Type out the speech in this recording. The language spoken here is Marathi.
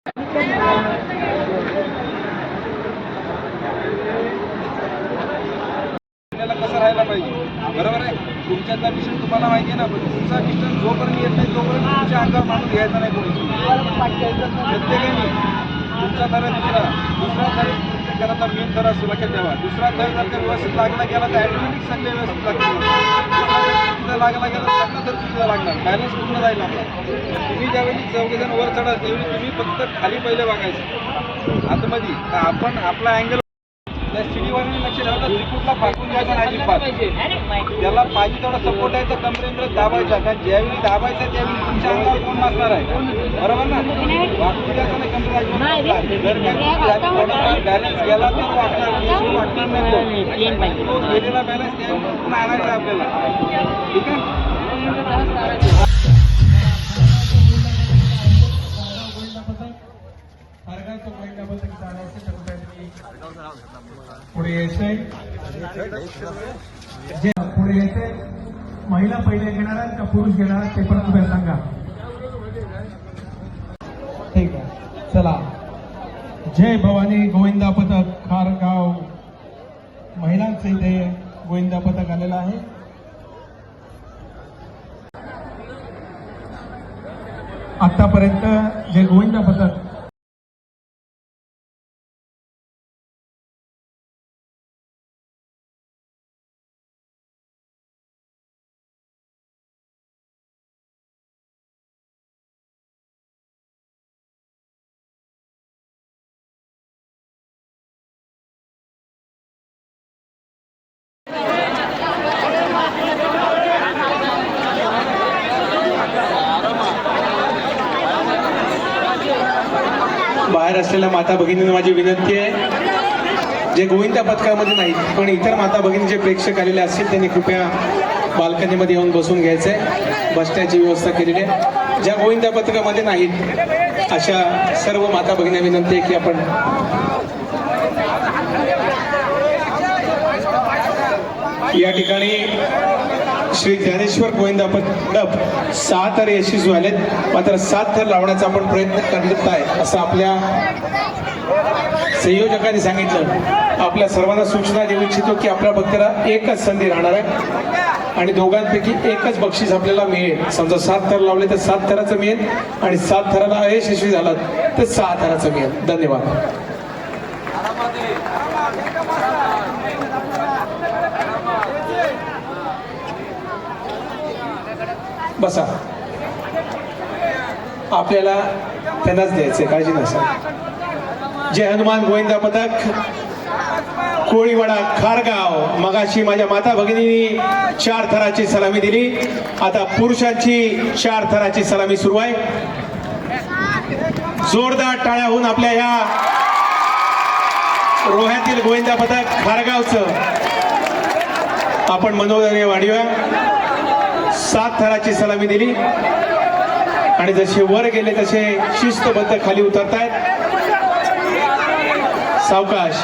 कसं राहायला पाहिजे, बरोबर आहे. तुमच्यातला मिशन तुम्हाला माहिती आहे ना, पण तुमचा मिशन जोपर्यंत येत नाही तोपर्यंत तुमच्या अंगावर माणूस घ्यायचा नाही कोणी. प्रत्येकाने तुमचा थर दुसरा थर तुमच्या घरातला मेन थर असतो, लक्षात ठेवा. दुसरा थर जर का व्यवस्थित लागला गेला तर ॲटोमॅटिक सगळे व्यवस्थित लागतात. चुकीचा लागला गेला सगळं थर चुकीचा लागणार, बॅलन्स पूर्ण जाईल आपला. तुम्ही ज्यावेळी चौघेजण वर चढा त्यावेळी तुम्ही फक्त खाली पहिले बघायचं आतमध्ये, तर आपण आपला अँगल त्या शिडीवर लक्ष ठेवता. त्रिकुटला फाटून द्यायचा नाही अजिबात. त्याला पाहिजे तेवढा सपोर्ट आहे तर कमरेमध्ये दाबायचा, कारण ज्यावेळी दाबायचा त्यावेळी तुमच्या अंगावर कोण नसणार आहे, बरोबर ना. वाकू द्यायचा नाही कमरेला. जर थोडाफार बॅलन्स गेला तर वाकणार नाही. तो गेलेला बॅलन्स त्यावेळी आणायचा आपल्याला, ठीक आहे. पुढे यायचंय, जे पुढे यायचंय. महिला पहिले घेणार आहेत का पुरुष घेणार आहेत ते पण तुम्ही सांगा. ठीक आहे, चला. जय भवानी गोविंदा पथक खारगाव महिलांचे इथे गोविंदा पथक आलेला आहे. आतापर्यंत जे गोविंदा पथक बाहेर असलेल्या माता भगिनींना माझी विनंती आहे, जे गोविंदा पथकामध्ये नाहीत पण इतर माता भगिनी जे प्रेक्षक आलेले असतील त्यांनी कृपया बाल्कनीमध्ये येऊन बसून घ्यायचंय. बसण्याची व्यवस्था केलेली आहे. ज्या गोविंदा पथकामध्ये नाहीत अशा सर्व माता भगिनींना विनंती आहे की आपण या ठिकाणी श्री ज्ञानेश्वर गोविंदा पथक 6 थर यशस्वी झालेत, मात्र 7 थर लावण्याचा आपण प्रयत्न करत आहे असं आपल्या संयोजकांनी सांगितलं. आपल्या सर्वांना सूचना देऊ इच्छितो की आपल्या भक्ताला एकच संधी राहणार आहे आणि दोघांपैकी एकच बक्षीस आपल्याला मिळेल. समजा 7 थर लावले तर 7 थराचं मिळेल आणि 7 थराला अयशस्वी झाला तर 6 थराचं मिळेल. धन्यवाद. बसा, आपल्याला त्यांनाच द्यायचंय, काळजी नसा. जय हनुमान गोविंदा पथक कोळीवाडा खारगाव. मगाशी माझ्या माता भगिनींनी 4 थराची सलामी दिली, आता पुरुषांची 4 थराची सलामी सुरू आहे. जोरदार टाळ्या होऊन आपल्या या रोह्यातील गोविंदा पथक खारगावचं आपण मनोदर्य वाढूया. 7 थराची सलामी दिली आणि जसे वर गेले तसे शिस्तबद्ध खाली उतरतायत. सावकाश.